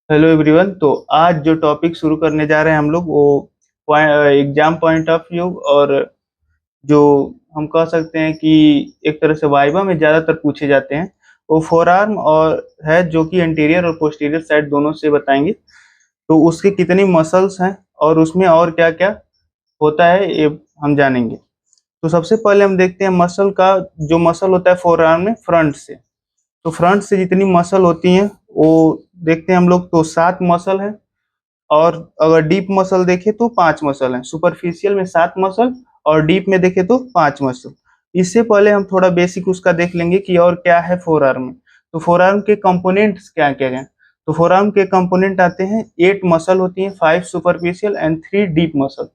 Hello everyone. तो आज जो टॉपिक शुरू करने जा रहे हैं हम लोग वो एग्जाम पॉइंट ऑफ व्यू और जो हम कह सकते हैं कि एक तरह से वाइवा में ज़्यादातर पूछे जाते हैं वो फोर आर्म और है, जो कि एंटीरियर और पोस्टीरियर साइड दोनों से बताएंगे। तो उसके कितनी मसल्स हैं और उसमें और क्या क्या होता है ये हम जानेंगे। तो सबसे पहले हम देखते हैं मसल का। जो मसल होता है फोर आर्म में फ्रंट से, तो फ्रंट से जितनी मसल होती हैं वो देखते हैं हम लोग, तो 7 मसल है। और अगर डीप मसल देखे तो 5 मसल हैं। सुपरफिशियल में 7 मसल और डीप में देखे तो 5 मसल। इससे पहले हम थोड़ा बेसिक उसका देख लेंगे कि और क्या है फोर आर्म में। तो फोर आर्म के कंपोनेंट्स क्या क्या हैं। तो फोर आर्म के कंपोनेंट आते हैं 8 मसल होती हैं, 5 सुपरफिशियल एंड 3 डीप मसल।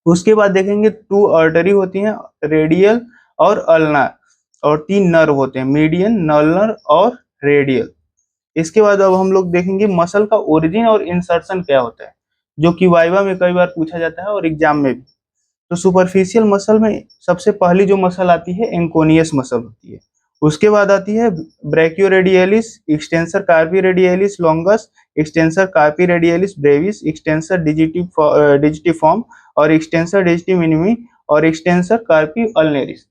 उसके बाद देखेंगे 2 आर्टरी होती हैं, रेडियल और अल्नार। और 3 नर्व होते हैं, मीडियन, नल्नर और रेडियल। इसके बाद अब हम लोग देखेंगे मसल का ओरिजिन और इंसर्शन क्या होता है, जो कि वाइवा में कई बार पूछा जाता है और एग्जाम में भी। तो सुपरफिशियल मसल में सबसे पहली जो मसल आती है एंकोनियस मसल होती है। उसके बाद आती है ब्रैकियोरेडियलिस, extensor carpi radialis longus, extensor carpi radialis Brevis, extensor डिजिटिफॉर्म और एक्सटेंसर डिजिटी मिनिमी और एक्सटेंसर कार्पी अल्नेरिस।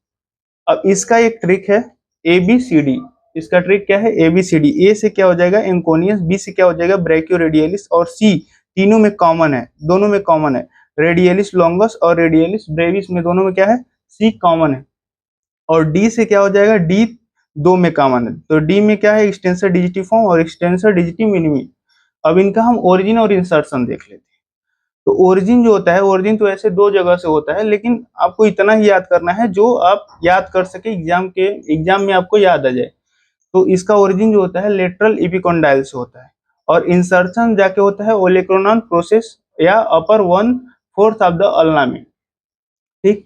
अब इसका एक ट्रिक है, ए बी सी डी। इसका ट्रिक क्या है, ए बी सी डी। ए से क्या हो जाएगा एंकोनियस, बी से क्या हो जाएगा ब्रैकियोरेडियलिस और सी तीनों में कॉमन है, दोनों में कॉमन है। रेडियलिस लॉन्गस और रेडियलिस ब्रेविस में दोनों में क्या है, सी कॉमन है। और डी से क्या हो जाएगा, डी दो में कॉमन है। तो डी में क्या है, एक्सटेंसर डिजिटिफॉर्म और एक्सटेंसर डिजिटी मिनिमी। अब इनका हम ओरिजिन और इंसर्शन देख लेते हैं। तो ओरिजिन जो होता है, ओरिजिन तो ऐसे 2 जगह से होता है, लेकिन आपको इतना ही याद करना है जो आप याद कर सके, एग्जाम में आपको याद आ जाए। तो इसका ओरिजिन जो होता है लेटरल इपिकोंडाइल से होता है। और इंसर्शन जाके होता है ओलेक्रोनॉन प्रोसेस या अपर 1/4 ऑफ द अल्ना में। ठीक।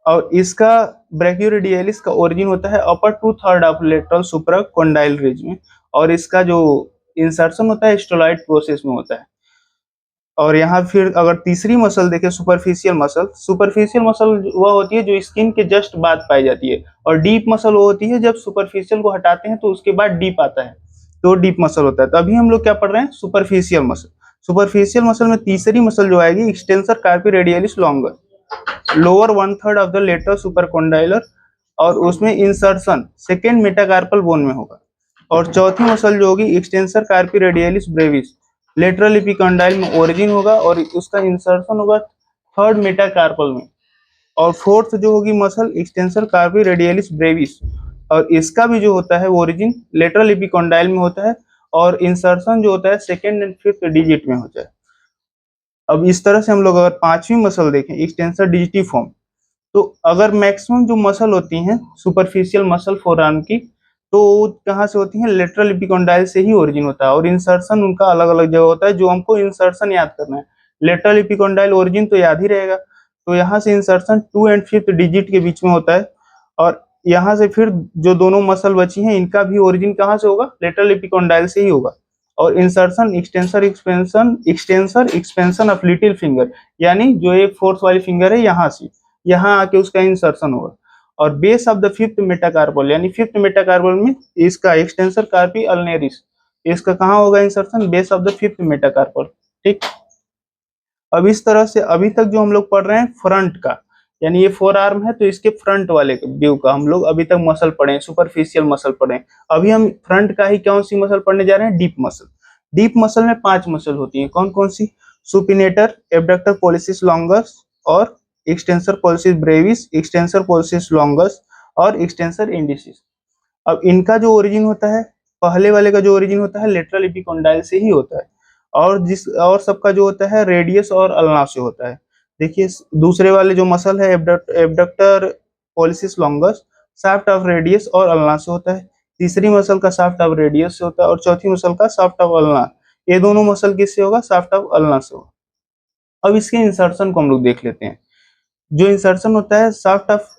और इसका ब्रैकियोरेडियलिस का ओरिजिन होता है अपर 2/3 ऑफ लेटरल सुप्राकोंडाइल रिज में। और इसका जो इंसर्शन होता है स्टोलाइट प्रोसेस में होता है। और यहाँ फिर अगर तीसरी मसल देखें, सुपरफिशियल मसल। सुपरफिशियल मसल वह होती है जो स्किन के जस्ट बाद पाई जाती है। और डीप मसल वो होती है जब सुपरफिशियल को हटाते हैं तो उसके बाद डीप आता है, तो डीप मसल होता है। तो अभी हम लोग क्या पढ़ रहे हैं, सुपरफिशियल मसल। सुपरफिशियल मसल में तीसरी मसल जो आएगी extensor carpi radialis longer, lower 1/3 of the lateral supracondylar. और उसमें इंसर्शन सेकेंड मेटाकार्पल बोन में होगा। और चौथी मसल जो होगी extensor carpi radialis Brevis, lateral epicondyle में ओरिजिन होगा और उसका इंसर्शन होगा थर्ड मेटाकार्पल में। और फोर्थ जो होगी muscle extensor carpi radialis Brevis, और इसका भी जो होता है ओरिजिन लेटरल एपिकॉन्डाइल में होता है और इंसर्शन जो होता है सेकेंड एंड फिफ्थ डिजिट में होता है। अब इस तरह से हम लोग अगर पांचवी मसल देखें एक्सटेंसर डिजिटिफॉर्म, तो अगर मैक्सिमम जो मसल होती हैं सुपरफिशियल मसल फोरआर्म की, तो कहाँ से होती हैं, लेटरल एपिकॉन्डाइल से ही ओरिजिन होता है। और इंसर्शन उनका अलग अलग जगह होता है, जो हमको इंसर्शन याद करना है। लेटरल एपिकॉन्डाइल ओरिजिन तो याद ही रहेगा, तो यहाँ से इंसर्शन 2 एंड 5th डिजिट के बीच में होता है। और यहाँ से फिर जो दोनों मसल बची हैं इनका भी ओरिजिन कहाँ से होगा, लेटरल एपिकॉन्डाइल से ही होगा। और insertion extensor expansion of little finger, यानी जो ये फोर्थ वाली फिंगर है यहाँ से यहाँ आके उसका इंसर्शन होगा। और base of the fifth metacarpal, यानी फिफ्थ मेटाकार्पल में इसका एक्सटेंसर कार्पी अल्नेरिस, इसका कहाँ होगा insertion, base of the fifth metacarpal. ठीक। अब इस तरह से अभी तक जो हम लोग पढ़ रहे हैं फ्रंट का, यानी ये फोर आर्म है तो इसके फ्रंट वाले व्यू का हम लोग अभी तक मसल पढ़े हैं, सुपरफिशियल मसल पढ़े हैं। अभी हम फ्रंट का ही कौन सी मसल पढ़ने जा रहे हैं, डीप मसल। डीप मसल में 5 मसल होती हैं, कौन कौन सी, सुपिनेटर, एब्डक्टर पोलिसिस लॉन्गस और extensor policies Brevis, extensor policies longus और एक्सटेंसर इंडिसिस। अब इनका जो ओरिजिन होता है, पहले वाले का जो ओरिजिन होता है लेटरल एपिकॉन्डाइल से ही होता है। और सबका जो होता है रेडियस और अल्ना से होता है। देखिए दूसरे वाले जो मसल है abductor pollicis longus, shaft of radius और अल्ना से होता है। तीसरी मसल का शाफ्ट ऑफ रेडियस से होता है और चौथी मसल का शाफ्ट ऑफ अल्ना। ये दोनों मसल किससे होगा, शाफ्ट ऑफ अल्ना से होगा। अब इसके इंसर्शन को हम लोग देख लेते हैं। जो इंसर्शन होता है शाफ्ट ऑफ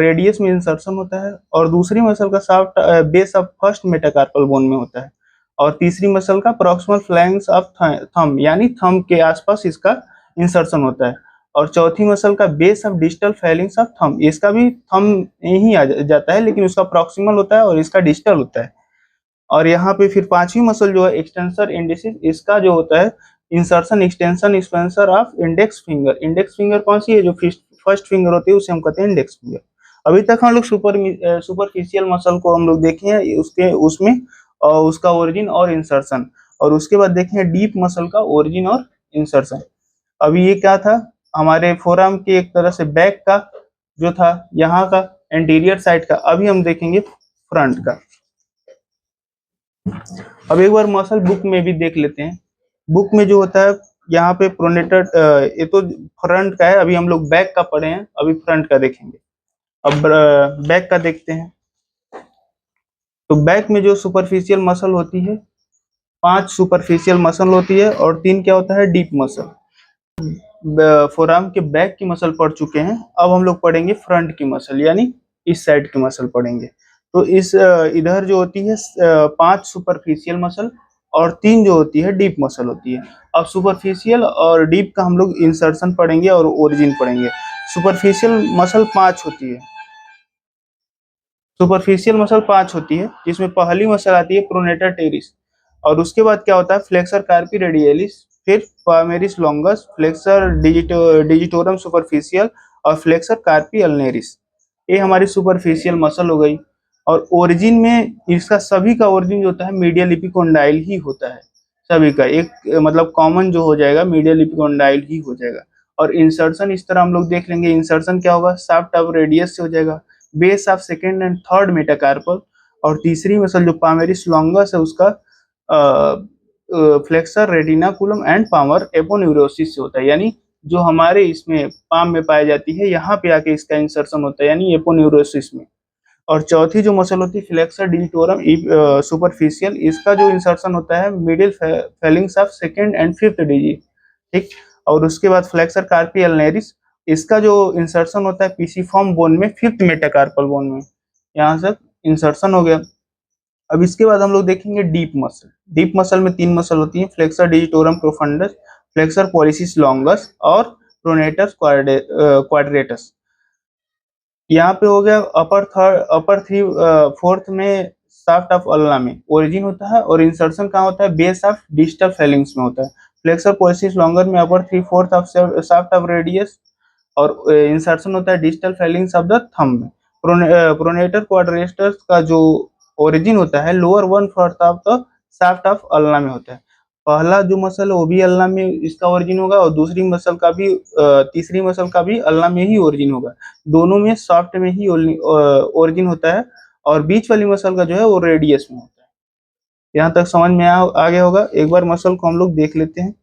रेडियस में इंसर्शन होता है, और दूसरी मसल का shaft base of first metacarpal bone में होता है। और तीसरी मसल का प्रॉक्सिमल फ्लैंक्स ऑफ थंब, यानी थंब के आसपास इसका इंसर्शन होता है। और चौथी मसल का base of distal feelings of thumb, इसका भी थंब ही आ जाता है लेकिन उसका प्रॉक्सिमल होता है और इसका डिस्टल होता है। और यहाँ पे फिर पांचवी मसल जो है एक्सटेंसर इंडेक्स, इसका जो होता है insertion extension एक्सपेंसर of index finger. Index finger कौन सी है, जो फर्स्ट फिंगर होती है उसे हम कहते हैं इंडेक्स फिंगर। अभी तक हम लोग सुपरफिशियल मसल को हम लोग देखे हैं, उसके उसमें उसका ओरिजिन और इंसर्शन, और उसके बाद देखे हैं डीप मसल का ओरिजिन और इंसर्शन। अभी ये क्या था, हमारे फोरआर्म के एक तरह से बैक का जो था, यहाँ का एंटीरियर साइड का। अभी हम देखेंगे फ्रंट का। अब एक बार मसल बुक में भी देख लेते हैं। बुक में जो होता है यहाँ पे प्रोनेटर, ये तो फ्रंट का है, अभी हम लोग बैक का पढ़े हैं, अभी फ्रंट का देखेंगे। अब बैक का देखते हैं। तो बैक में जो सुपरफिशियल मसल होती है, 5 सुपरफिशियल मसल होती है और 3 क्या होता है, डीप मसल। फोरआर्म के बैक की मसल पढ़ चुके हैं, अब हम लोग पढ़ेंगे फ्रंट की मसल, यानी इस साइड की मसल पढ़ेंगे। तो इस इधर जो होती है 5 सुपरफिशियल मसल और 3 जो होती है डीप मसल होती है। अब सुपरफिशियल और डीप का हम लोग इंसर्शन पढ़ेंगे और ओरिजिन पढ़ेंगे। सुपरफिशियल मसल 5 होती है। सुपरफिशियल मसल 5 होती है, जिसमें पहली मसल आती है प्रोनेटर टेरिस, और उसके बाद क्या होता है फ्लेक्सर कार्पी रेडियलिस, फिर palmaris longus, flexor digitorum superficial और फ्लेक्सर कार्पी अल्नेरिस। ये हमारी सुपरफिशियल मसल हो गई। और ओरिजिन में इसका सभी का ओरिजिन जो होता है मीडियल इपिकोंडाइल ही होता है। सभी का एक मतलब कॉमन जो हो जाएगा मीडियल इपिकोंडाइल ही हो जाएगा। और इंसर्शन इस तरह हम लोग देख लेंगे। इंसर्शन क्या होगा, शाफ्ट ऑफ रेडियस से हो जाएगा, base of second and third metacarpal. और तीसरी मसल जो पामेरिस लॉन्गस है उसका flexor retinaculum and palmar aponeurosis से होता है, यानी जो हमारे इसमें पाम में पाई जाती है, यहाँ पे आके इसका इंसर्शन होता है, यानी एपोन्यूरोसिस में। और चौथी जो मसल होती है फ्लेक्सर डिजिटोरम सुपरफिशियल, इसका जो इंसर्शन होता है middle phalanges of second and fifth digit, ठीक। और उसके बाद फ्लेक्सर कार्पी अल्नेरिस, इसका जो इंसर्शन होता है पीसीफॉर्म बोन में, फिफ्थ मेटाकार्पल बोन में, यहाँ तक इंसर्शन हो गया। अब इसके बाद हम लोग देखेंगे डीप मसल। डीप मसल में 3 मसल होती हैं, flexor digitorum profundis, flexor pollicis longus और प्रोनेटस क्वाड्रेटस। यहाँ पे हो गया अपर थ्री फोर्थ में शाफ्ट ऑफ अल्ना में ओरिजिन होता है, और इंसर्शन कहाँ होता है, बेस ऑफ डिस्टल फेलिंग्स में होता है। फ्लेक्सर पॉलिसिस लॉन्गर में अपर 3/4 ऑफ शाफ्ट ऑफ रेडियस, और इंसर्शन होता है distal Fehling's of the thumb में। प्रोनेटर क्वाड्रेटस का जो ओरिजिन होता है lower 1/4 of the shaft of ulna में होता है। पहला जो मसल है वो भी अल्ना में इसका ओरिजिन होगा, और दूसरी मसल का भी तीसरी मसल का भी अल्ना में ही ओरिजिन होगा। दोनों में सॉफ्ट में ही ओरिजिन होता है, और बीच वाली मसल का जो है वो रेडियस में होता है। यहाँ तक समझ में आ गया होगा। एक बार मसल को हम लोग देख लेते हैं।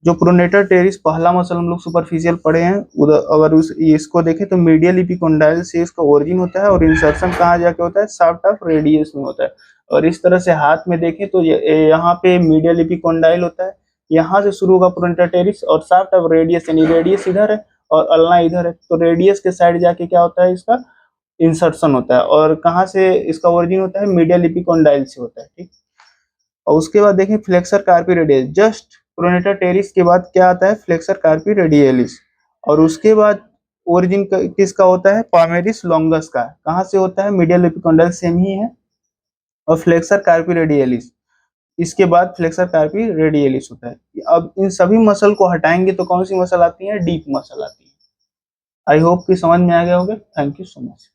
जो प्रोनेटर टेरिस पहला मसल हम लोग सुपरफिशियल पढ़े हैं, उधर अगर इसको देखें तो मीडियल इपिकोंडाइल से इसका ओरिजिन होता है, और इंसर्शन कहाँ जाके होता है, शाफ्ट ऑफ रेडियस में होता है। और इस तरह से हाथ में देखें तो यहाँ पे मीडियल इपिकोंडाइल होता है, यहाँ से शुरू होगा प्रोनेटर टेरिस, और शाफ्ट ऑफ रेडियस यानी रेडियस इधर है और अल्ना इधर है, तो रेडियस के साइड जाके क्या होता है, इसका इंसर्शन होता है। और कहाँ से इसका ओरिजिन होता है, मीडियल इपिकोंडाइल से होता है, ठीक। और उसके बाद देखें flexor कार्पी radius, just pronator teres के बाद क्या आता है, फ्लेक्सर कार्पी रेडियलिस। और उसके बाद ओरिजिन किसका होता है, पामेरिस लॉन्गस का। कहाँ से होता है, मीडियल एपिकोंडाइल सेम ही है। और फ्लेक्सर कार्पी रेडियलिस, इसके बाद फ्लेक्सर कार्पी रेडियलिस होता है। अब इन सभी मसल को हटाएंगे तो कौन सी मसल आती है, डीप मसल आती है। आई होप कि समझ में आ गया होगा। Thank you so much.